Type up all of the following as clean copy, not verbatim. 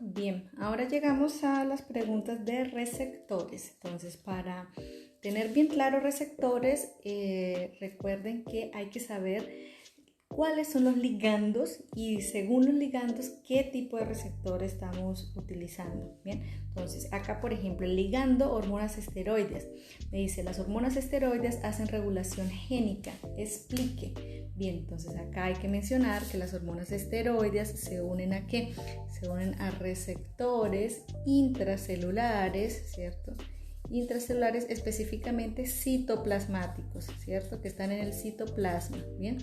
Bien, ahora llegamos a las preguntas de receptores. Entonces, para tener bien claros receptores, recuerden que hay que saber cuáles son los ligandos y según los ligandos qué tipo de receptor estamos utilizando. Bien, entonces acá por ejemplo el ligando hormonas esteroides. Me dice las hormonas esteroides hacen regulación génica. Explique. Bien, entonces acá hay que mencionar que las hormonas esteroides se unen ¿a qué? Se unen a receptores intracelulares, ¿cierto? Intracelulares, específicamente citoplasmáticos, ¿cierto? Que están en el citoplasma, ¿bien?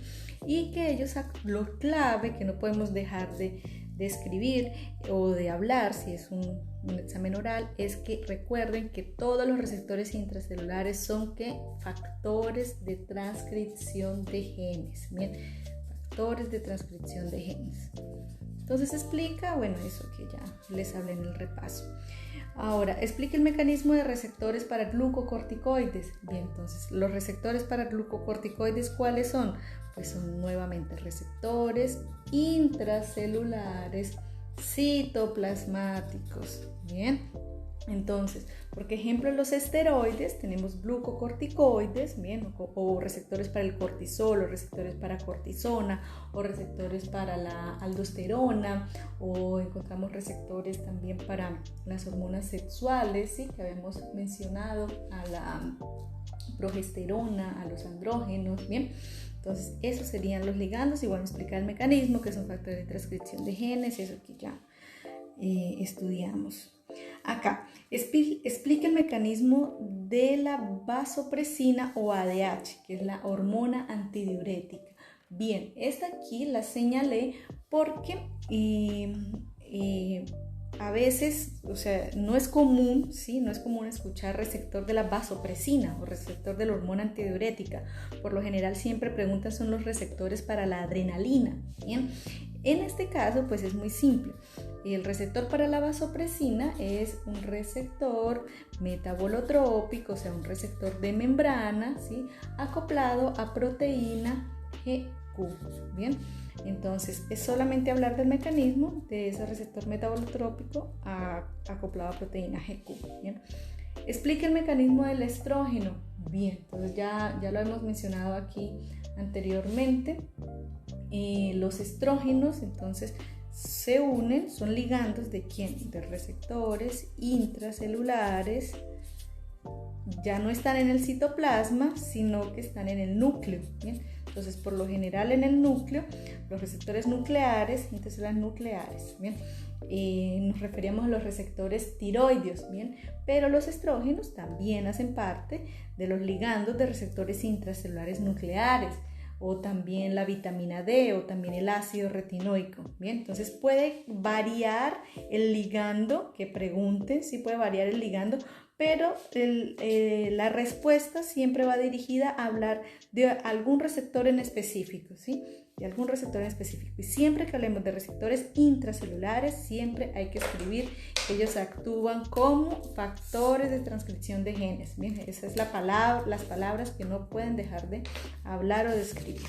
Y que ellos, lo clave que no podemos dejar de escribir o de hablar si es un examen oral, es que recuerden que todos los receptores intracelulares son ¿qué? Factores de transcripción de genes, ¿bien? Factores de transcripción de genes. Entonces explica, bueno, eso que ya les hablé en el repaso. Ahora, explique el mecanismo de receptores para glucocorticoides. Bien, entonces, los receptores para glucocorticoides, ¿cuáles son? Pues son nuevamente receptores intracelulares citoplasmáticos. Bien. Entonces, por ejemplo, los esteroides tenemos glucocorticoides, bien, o receptores para el cortisol, o receptores para cortisona, o receptores para la aldosterona, o encontramos receptores también para las hormonas sexuales, ¿sí? Que habíamos mencionado, a la progesterona, a los andrógenos, bien. Entonces, esos serían los ligandos, y bueno, explicar el mecanismo, que son factores de transcripción de genes, y eso que ya estudiamos. Acá, explica el mecanismo de la vasopresina o ADH, que es la hormona antidiurética. Bien, esta aquí la señalé porque a veces, o sea, no es común, ¿sí? No es común escuchar receptor de la vasopresina o receptor de la hormona antidiurética. Por lo general siempre preguntan son los receptores para la adrenalina, ¿bien? En este caso, pues es muy simple. El receptor para la vasopresina es un receptor metabolotrópico, o sea, un receptor de membrana, ¿sí? Acoplado a proteína GQ, ¿bien? Entonces, es solamente hablar del mecanismo de ese receptor metabolotrópico acoplado a proteína GQ, ¿bien? Explica el mecanismo del estrógeno. Bien, entonces ya lo hemos mencionado aquí anteriormente. Los estrógenos, entonces, se unen, son ligandos de ¿quién? De receptores intracelulares. Ya no están en el citoplasma, sino que están en el núcleo, ¿bien? Entonces, por lo general en el núcleo, los receptores nucleares, intracelulares nucleares, ¿bien? Nos referíamos a los receptores tiroideos, ¿bien? Pero los estrógenos también hacen parte de los ligandos de receptores intracelulares nucleares, o también la vitamina D, o también el ácido retinoico, ¿bien? Entonces puede variar el ligando, que pregunten si puede variar el ligando, pero la respuesta siempre va dirigida a hablar de algún receptor en específico, ¿sí? De algún receptor en específico. Y siempre que hablemos de receptores intracelulares, siempre hay que escribir que ellos actúan como factores de transcripción de genes. Bien, esa es las palabras que no pueden dejar de hablar o de escribir.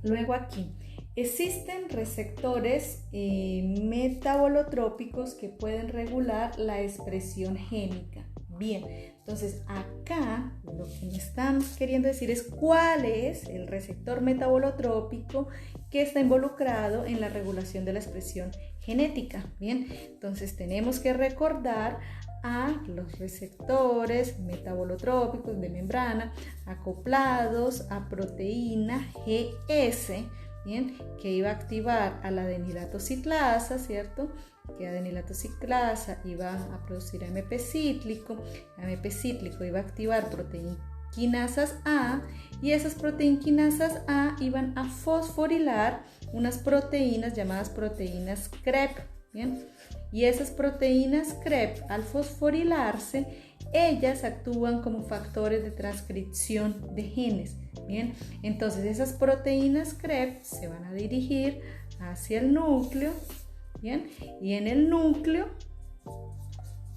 Luego aquí, existen receptores metabolotrópicos que pueden regular la expresión génica. Bien, entonces acá lo que me están queriendo decir es cuál es el receptor metabolotrópico que está involucrado en la regulación de la expresión genética. Bien, entonces tenemos que recordar a los receptores metabolotrópicos de membrana acoplados a proteína GS, ¿bien? Que iba a activar a la adenilato ciclasa, ¿cierto? Que adenilato ciclasa iba a producir AMP cíclico iba a activar proteinquinasas A, y esas proteinquinasas A iban a fosforilar unas proteínas llamadas proteínas CREP, ¿bien? Y esas proteínas CREP, al fosforilarse, ellas actúan como factores de transcripción de genes, ¿bien? Entonces esas proteínas CREP se van a dirigir hacia el núcleo, ¿bien? Y en el núcleo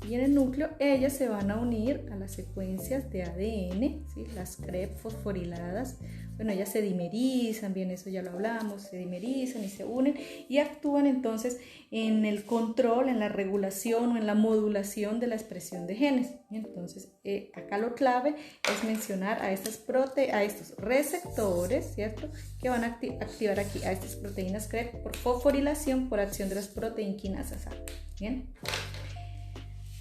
Y en el núcleo ellas se van a unir a las secuencias de ADN, ¿sí? Las CREB fosforiladas. Bueno, ellas se dimerizan, bien, eso ya lo hablamos, se dimerizan y se unen y actúan entonces en el control, en la regulación o en la modulación de la expresión de genes. Entonces, acá lo clave es mencionar a estos receptores, ¿cierto? Que van a activar aquí a estas proteínas CREB por fosforilación por acción de las proteínquinasas A. Bien.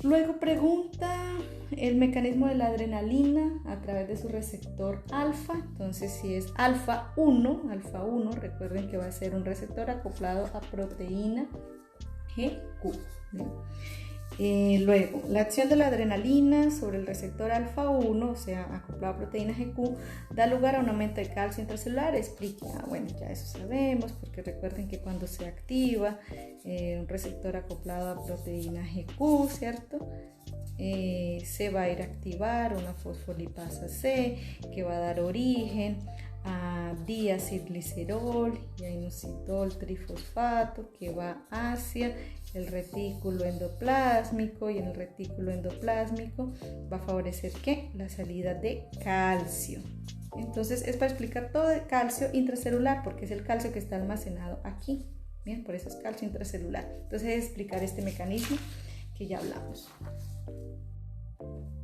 Luego pregunta el mecanismo de la adrenalina a través de su receptor alfa. Entonces, si es alfa 1, recuerden que va a ser un receptor acoplado a proteína GQ. Luego, la acción de la adrenalina sobre el receptor alfa 1, o sea, acoplado a proteína GQ, da lugar a un aumento de calcio intracelular. Explica, bueno, ya eso sabemos, porque recuerden que cuando se activa un receptor acoplado a proteína GQ, ¿cierto? Se va a ir a activar una fosfolipasa C que va a dar origen a diacilglicerol y a inositol trifosfato que va hacia el retículo endoplásmico, y en el retículo endoplásmico va a favorecer ¿qué? La salida de calcio. Entonces es para explicar todo el calcio intracelular, porque es el calcio que está almacenado aquí. Bien, por eso es calcio intracelular. Entonces es explicar este mecanismo que ya hablamos.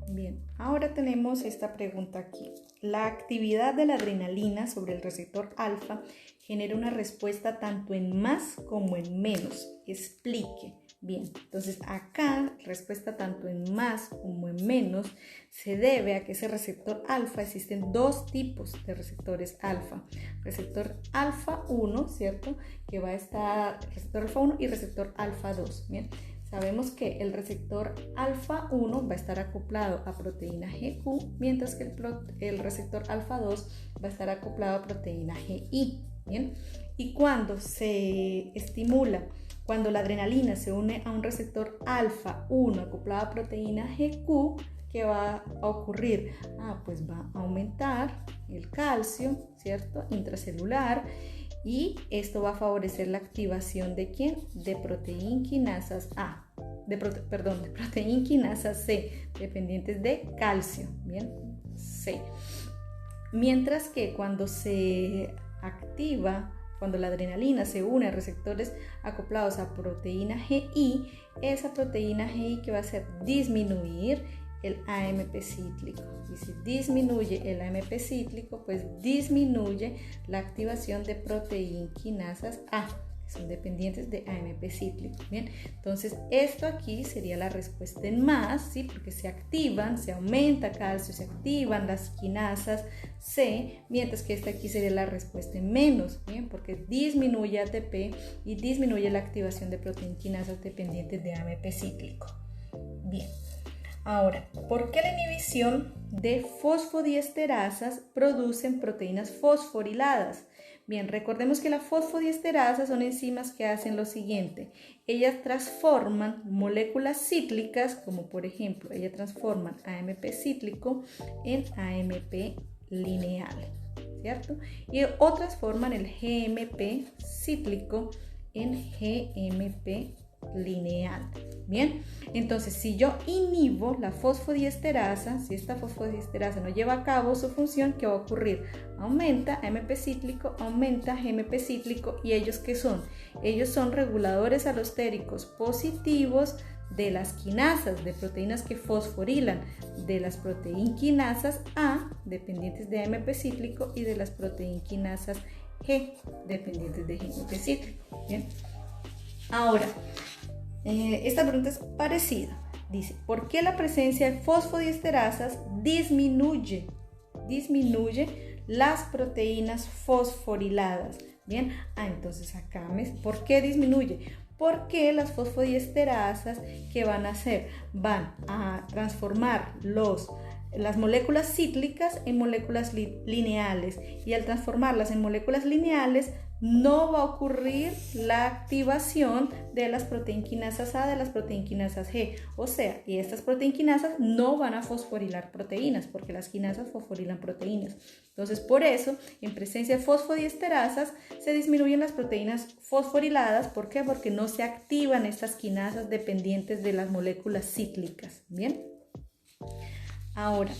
Bien, ahora tenemos esta pregunta aquí. La actividad de la adrenalina sobre el receptor alfa genera una respuesta tanto en más como en menos. Explique. Bien, entonces acá respuesta tanto en más como en menos se debe a que ese receptor alfa, existen dos tipos de receptores alfa. Receptor alfa 1, ¿cierto? Que va a estar receptor alfa 1 y receptor alfa 2. Bien. Sabemos que el receptor alfa 1 va a estar acoplado a proteína GQ, mientras que el receptor alfa 2 va a estar acoplado a proteína GI. ¿Bien? Y cuando se estimula, cuando la adrenalina se une a un receptor alfa 1 acoplado a proteína GQ, ¿qué va a ocurrir? Pues va a aumentar el calcio, ¿cierto? Intracelular. Y esto va a favorecer la activación de ¿quién? De proteínquinasas A, de proteínquinasas C, dependientes de calcio, ¿bien? C. Mientras que cuando se activa, cuando la adrenalina se une a receptores acoplados a proteína GI, esa proteína GI que va a hacer disminuir el AMP cíclico. Y si disminuye el AMP cíclico, pues disminuye la activación de proteínquinasas A, que son dependientes de AMP cíclico. Bien, entonces esto aquí sería la respuesta en más, ¿sí? Porque se activan, se aumenta calcio, se activan las quinasas C, mientras que esta aquí sería la respuesta en menos, ¿bien? Porque disminuye ATP y disminuye la activación de proteínquinasas dependientes de AMP cíclico. Bien. Ahora, ¿por qué la inhibición de fosfodiesterasas producen proteínas fosforiladas? Bien, recordemos que las fosfodiesterasas son enzimas que hacen lo siguiente. Ellas transforman moléculas cíclicas, como por ejemplo, ellas transforman AMP cíclico en AMP lineal, ¿cierto? Y o transforman el GMP cíclico en GMP lineal. Bien, entonces si yo inhibo la fosfodiesterasa, si esta fosfodiesterasa no lleva a cabo su función, ¿qué va a ocurrir? Aumenta AMP cíclico, aumenta GMP cíclico. ¿Y ellos qué son? Ellos son reguladores alostéricos positivos de las quinasas, de proteínas que fosforilan, de las proteínquinasas A, dependientes de AMP cíclico, y de las proteínquinasas G, dependientes de GMP cíclico. Bien. Ahora, esta pregunta es parecida. Dice, ¿por qué la presencia de fosfodiesterasas disminuye las proteínas fosforiladas? Bien, entonces acá, ¿por qué disminuye? Porque las fosfodiesterasas, ¿qué van a hacer? Van a transformar las moléculas cíclicas en moléculas lineales, y al transformarlas en moléculas lineales no va a ocurrir la activación de las proteínquinasas A, de las proteínquinasas G. O sea, y estas proteínquinasas no van a fosforilar proteínas, porque las quinasas fosforilan proteínas. Entonces, por eso, en presencia de fosfodiesterasas, se disminuyen las proteínas fosforiladas. ¿Por qué? Porque no se activan estas quinasas dependientes de las moléculas cíclicas. ¿Bien? Ahora,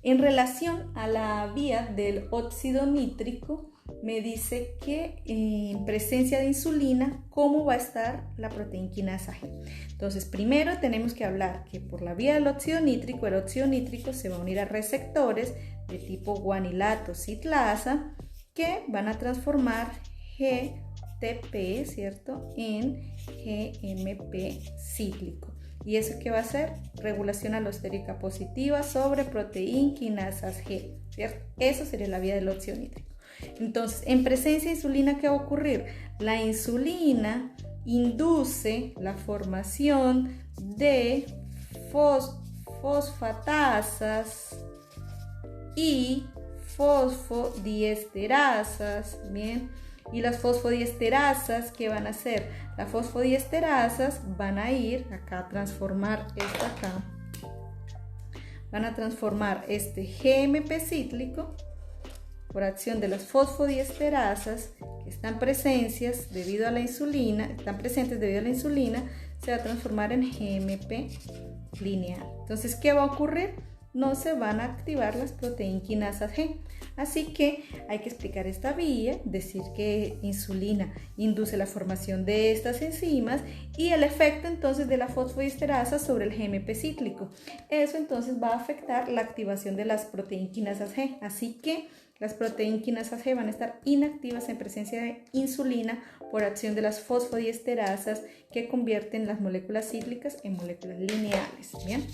en relación a la vía del óxido nítrico, me dice que en presencia de insulina, ¿cómo va a estar la proteínquinasa G? Entonces, primero tenemos que hablar que por la vía del óxido nítrico, el óxido nítrico se va a unir a receptores de tipo guanilato citlasa que van a transformar GTP, ¿cierto?, en GMP cíclico. ¿Y eso qué va a hacer? Regulación alostérica positiva sobre proteínquinasas G, ¿cierto? Eso sería la vía del óxido nítrico. Entonces, en presencia de insulina, ¿qué va a ocurrir? La insulina induce la formación de fosfatasas y fosfodiesterasas, ¿bien? Y las fosfodiesterasas, ¿qué van a hacer? Las fosfodiesterasas van a ir acá a transformar esto acá. Van a transformar este GMP cíclico por acción de las fosfodiesterasas que están presentes debido a la insulina, se va a transformar en GMP lineal. Entonces, ¿qué va a ocurrir? No se van a activar las proteínquinasas G. Así que hay que explicar esta vía, decir que insulina induce la formación de estas enzimas y el efecto entonces de la fosfodiesterasa sobre el GMP cíclico. Eso entonces va a afectar la activación de las proteínquinasas G. Así que las proteínquinasas G van a estar inactivas en presencia de insulina por acción de las fosfodiesterasas que convierten las moléculas cíclicas en moléculas lineales. ¿Bien?